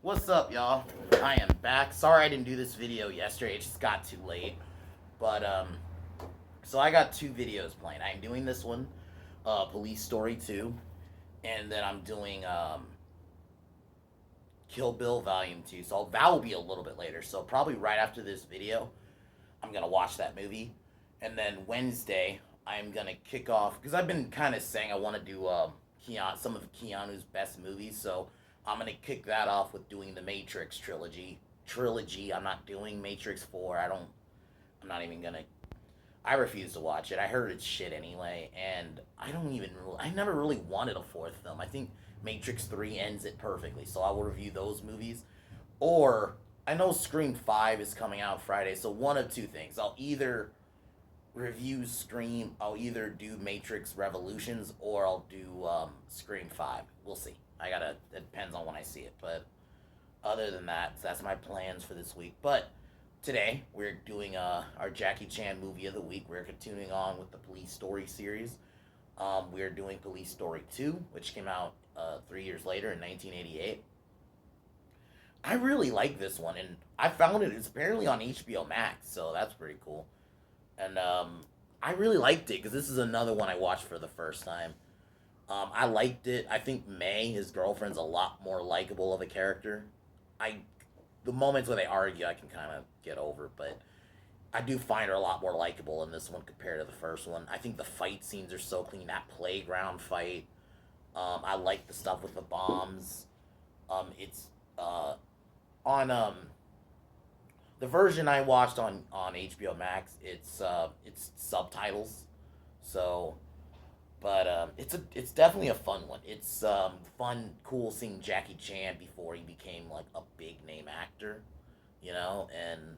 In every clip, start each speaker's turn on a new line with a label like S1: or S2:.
S1: What's up, y'all? I am back. Sorry I didn't do this video yesterday. It just got too late. But so I got two videos planned. I'm doing this one, Police Story 2, and then I'm doing Kill Bill Volume 2. So that will be a little bit later. So probably right after this video, I'm gonna watch that movie, and then Wednesday I'm gonna kick off because I've been kind of saying I want to do some of Keanu's best movies. So I'm gonna kick that off with doing the Matrix trilogy. I'm not doing Matrix 4. I'm not even gonna. I refuse to watch it. I heard it's shit anyway, and I don't even. I never really wanted a fourth film. I think Matrix 3 ends it perfectly. So I will review those movies, or I know Scream 5 is coming out Friday. So one of two things. I'll either review Scream. I'll either do Matrix Revolutions or I'll do Scream 5. We'll see. It depends on when I see it. But other than that, that's my plans for this week. But today, we're doing our Jackie Chan movie of the week. We're continuing on with the Police Story series. We're doing Police Story 2, which came out 3 years later in 1988. I really like this one, and I found it's apparently on HBO Max, so that's pretty cool. And I really liked it because this is another one I watched for the first time. I liked it. I think May, his girlfriend's, a lot more likable of a character. I the moments where they argue, I can kind of get over, but I do find her a lot more likable in this one compared to the first one. I think the fight scenes are so clean. That playground fight, I like the stuff with the bombs. It's on the version I watched on HBO Max. It's subtitles, so but it's definitely a fun one. It's fun, cool seeing Jackie Chan before he became like a big name actor, and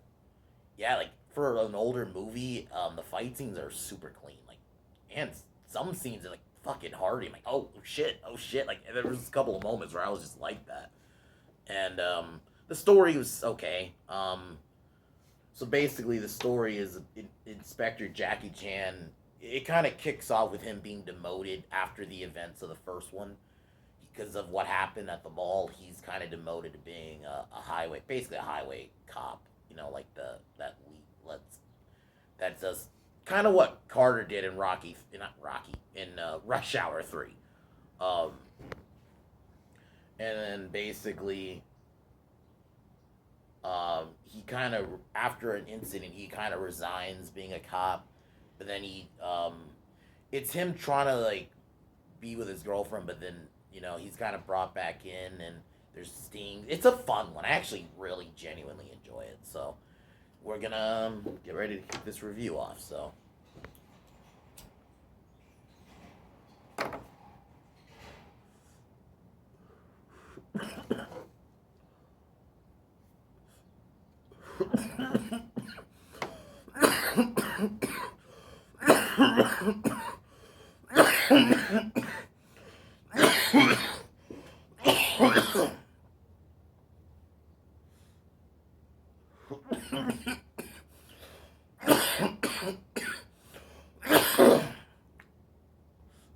S1: yeah, like for an older movie, the fight scenes are super clean, like, and some scenes are like fucking hard. I'm like, oh shit, like there was a couple of moments where I was just like that, and the story was okay. So basically, the story is Inspector Jackie Chan. It kind of kicks off with him being demoted after the events of the first one because of what happened at the mall. He's kind of demoted to being basically a highway cop. Like that's just kind of what Carter did in not Rocky, in Rush Hour 3. Um, and then basically, he kind of after an incident, he kind of resigns being a cop, but then it's him trying to like be with his girlfriend, but then he's kind of brought back in, and there's Sting. It's a fun one. I actually really genuinely enjoy it. So we're gonna get ready to kick this review off. So.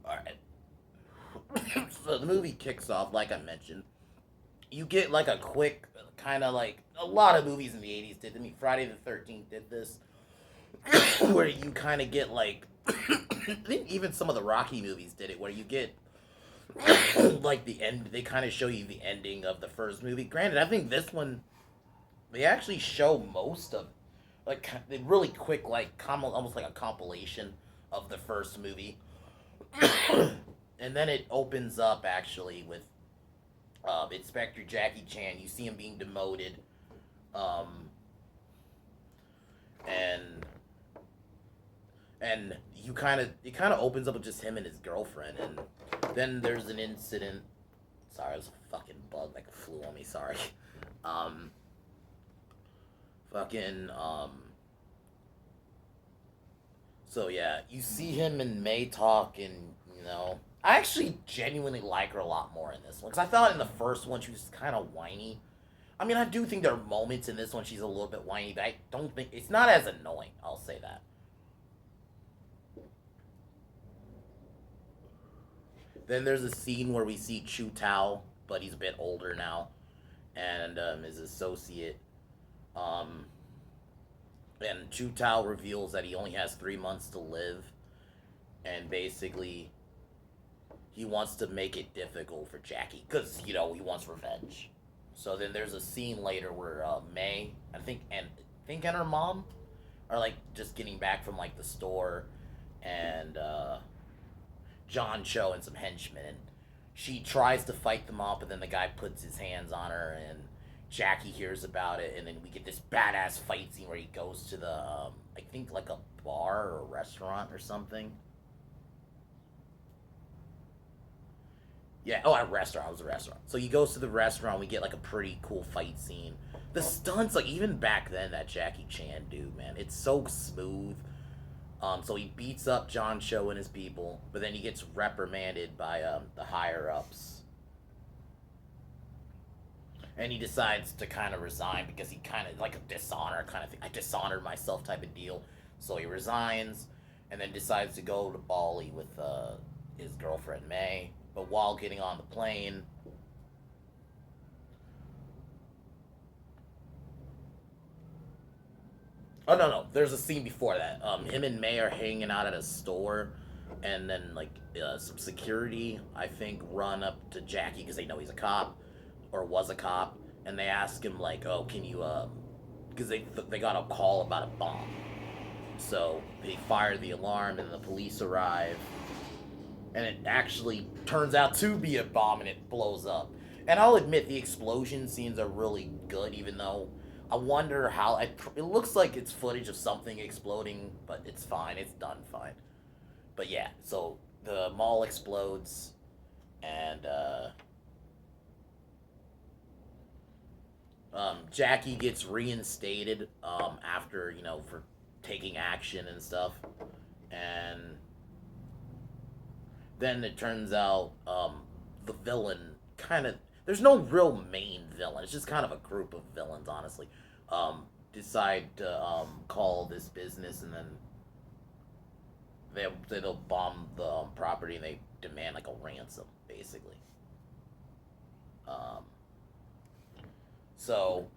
S1: All right. So the movie kicks off, like I mentioned. You get like a quick, kind of like a lot of movies in the 80s did. I mean, Friday the 13th did this, where you kind of get like, I think even some of the Rocky movies did it, where you get like the end. They kind of show you the ending of the first movie. Granted, I think this one they actually show most of, like, they really quick, like almost like a compilation of the first movie, and then it opens up actually with Inspector Jackie Chan. You see him being demoted, um, and you it kind of opens up with just him and his girlfriend, and then there's an incident. Sorry, it was a fucking bug like flew on me. Sorry. Um, fucking So yeah, you see him and May talk, and I actually genuinely like her a lot more in this one because I thought in the first one she was kind of whiny. I mean, I do think there are moments in this one she's a little bit whiny, but I don't think it's not as annoying. I'll say that. Then there's a scene where we see Chu Tao, but he's a bit older now, and his associate. Um, and Chu Tao reveals that he only has 3 months to live, and basically he wants to make it difficult for Jackie because he wants revenge. So then there's a scene later where May, and her mom are like just getting back from like the store, and John Cho and some henchmen. And she tries to fight them off, but then the guy puts his hands on her, and Jackie hears about it, and then we get this badass fight scene where he goes to the I think like a bar or a restaurant or something. Yeah, oh, a restaurant. It was a restaurant. So he goes to the restaurant. We get like a pretty cool fight scene. The stunts, like even back then, that Jackie Chan dude, man, it's so smooth. So he beats up John Cho and his people, but then he gets reprimanded by the higher ups, and he decides to kind of resign because he kind of like a dishonor kind of thing. I dishonored myself type of deal. So he resigns, and then decides to go to Bali with his girlfriend May. But while getting on the plane, oh no, no, there's a scene before that. Him and May are hanging out at a store, and then like some security, I think, run up to Jackie because they know he's a cop or was a cop, and they ask him like, "Oh, can you?" Because they got a call about a bomb, so they fire the alarm, and the police arrive, and it actually turns out to be a bomb, and it blows up. And I'll admit the explosion scenes are really good, even though I wonder how it looks like it's footage of something exploding, but it's fine. It's done fine. But yeah, so the mall explodes, and Jackie gets reinstated after for taking action and stuff, and then it turns out the villain kind of there's no real main villain. It's just kind of a group of villains, honestly. Decide to call this business, and then they'll bomb the property, and they demand like a ransom, basically. Um, so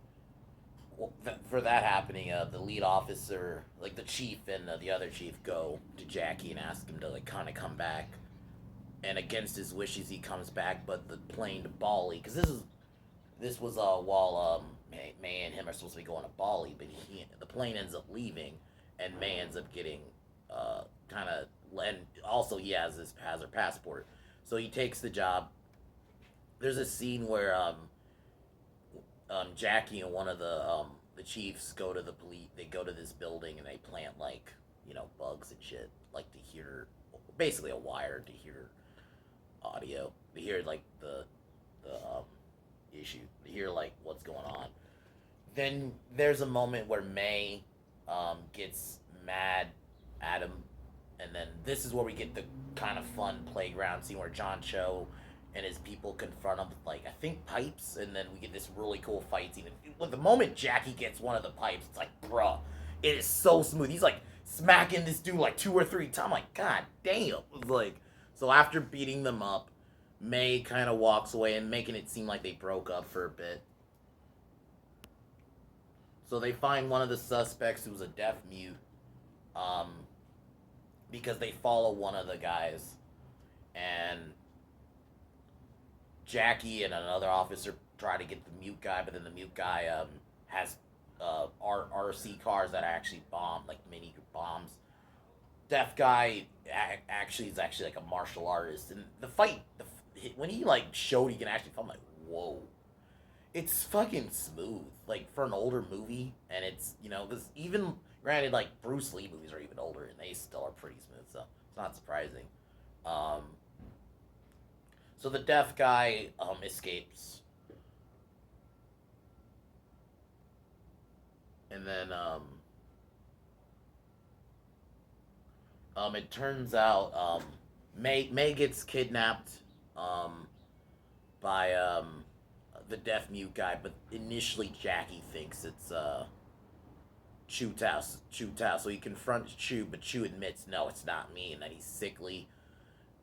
S1: for that happening, the lead officer, like the chief and the other chief, go to Jackie and ask him to like kind of come back. And against his wishes, he comes back, but the plane to Bali, because this was while May and him are supposed to be going to Bali, but the plane ends up leaving, and May ends up getting kind of, and also he has her passport, so he takes the job. There's a scene where Jackie and one of the chiefs go to the police. They go to this building and they plant like bugs and shit, like to hear, basically a wire to hear audio, to hear like the issue, to hear like what's going on. Then there's a moment where May gets mad at him, and then this is where we get the kind of fun playground scene where John Cho and his people confront him with like I think pipes, and then we get this really cool fight scene. With the moment Jackie gets one of the pipes, it's like, bruh, it is so smooth. He's like smacking this dude like 2 or 3 times. I'm like, god damn. Like, so after beating them up, May kind of walks away and making it seem like they broke up for a bit. So they find one of the suspects who's a deaf mute, um, because they follow one of the guys, and Jackie and another officer try to get the mute guy, but then the mute guy has RC cars that are actually bombed, like mini bombs. Deaf guy actually is actually like a martial artist, and the fight, when he like showed he can actually fight, I'm like, whoa, it's fucking smooth, like for an older movie, and it's because even granted, like Bruce Lee movies are even older, and they still are pretty smooth, so it's not surprising. Um, so the deaf guy escapes, and then it turns out May gets kidnapped um, by the deaf mute guy, but initially Jackie thinks it's Chu Tao. Chu Tao. So he confronts Chu, but Chu admits no, it's not me, and that he's sickly.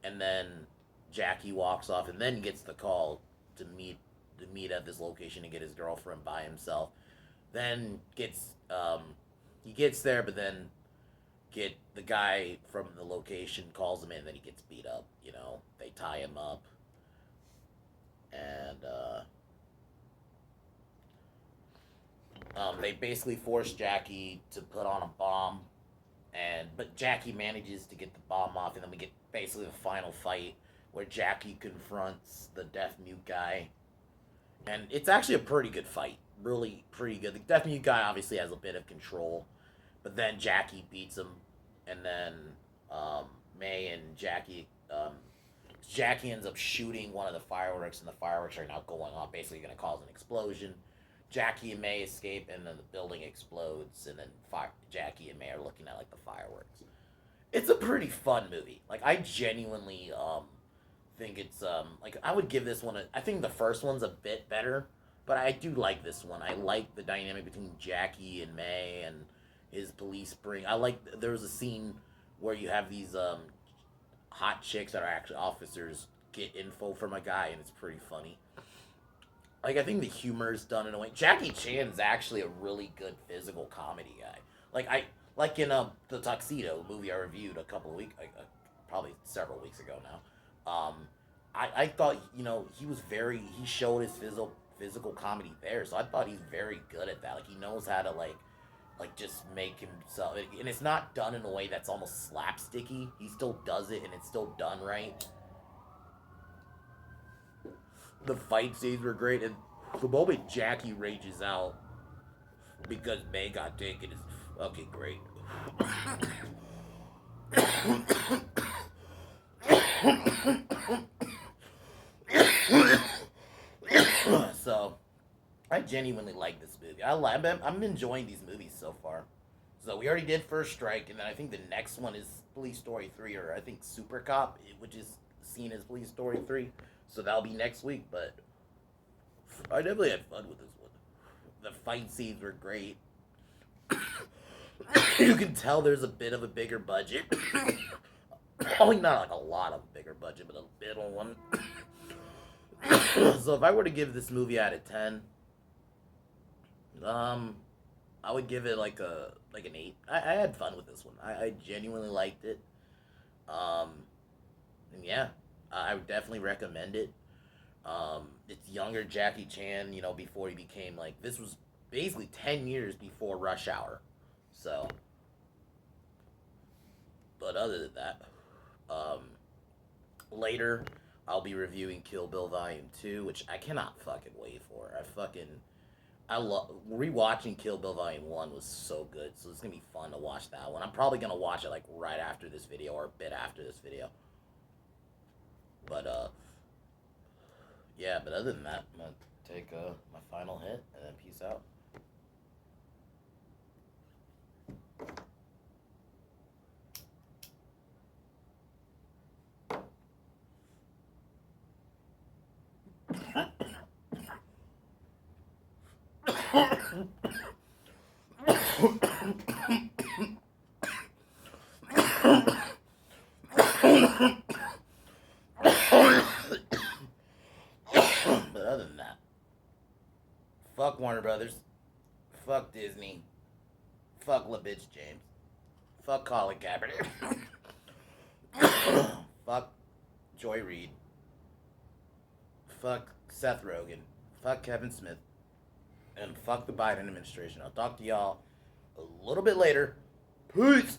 S1: And then Jackie walks off, and then gets the call to meet to meet at this location to get his girlfriend by himself. Then he gets there, but then get the guy from the location calls him in, and then he gets beat up. You know, they tie him up, and they basically force Jackie to put on a bomb, but Jackie manages to get the bomb off, and then we get basically the final fight where Jackie confronts the deaf mute guy, and it's actually a pretty good fight, really pretty good. The deaf mute guy obviously has a bit of control, but then Jackie beats him, and then May and Jackie ends up shooting one of the fireworks, and the fireworks are now going off, basically going to cause an explosion. Jackie and May escape, and then the building explodes, and then Jackie and May are looking at like the fireworks. It's a pretty fun movie. Like, I genuinely think it's like, I would give this one I think the first one's a bit better, but I do like this one. I like the dynamic between Jackie and May and his police bring. I like there was a scene where you have these hot chicks that are actually officers get info from a guy, and it's pretty funny. Like, I think the humor is done in a way. Jackie Chan's actually a really good physical comedy guy. Like in the Tuxedo movie I reviewed a couple of weeks, probably several weeks ago now. I thought, you know, he showed his physical comedy there, so I thought he's very good at that. Like, he knows how to like just make himself, and it's not done in a way that's almost slapsticky. He still does it, and it's still done right. The fight scenes were great, and the moment Jackie rages out because May got taken is fucking great. So, I genuinely like this movie. I'm enjoying these movies so far. So we already did First Strike, and then I think the next one is Police Story 3, or I think Super Cop, which is seen as Police Story 3. So that'll be next week, but I definitely had fun with this one. The fight scenes were great. You can tell there's a bit of a bigger budget. Probably not like a lot of bigger budget, but a bit of one. So if I were to give this movie out of 10, I would give it like an 8. I had fun with this one. I genuinely liked it. And yeah, I would definitely recommend it. It's younger Jackie Chan, you know, before he became like, this was basically 10 years before Rush Hour. So, but other than that, later I'll be reviewing Kill Bill Volume 2, which I cannot fucking wait for. I love rewatching Kill Bill Volume 1 was so good, so it's gonna be fun to watch that one. I'm probably gonna watch it like right after this video or a bit after this video. But yeah, but other than that, I'm gonna take my final hit and then peace out. But other than that, fuck Warner Brothers, fuck Disney, fuck LaBitch James, fuck Colin Kaepernick, fuck Joy Reid, fuck Seth Rogen, fuck Kevin Smith, and fuck the Biden administration. I'll talk to y'all a little bit later. Peace!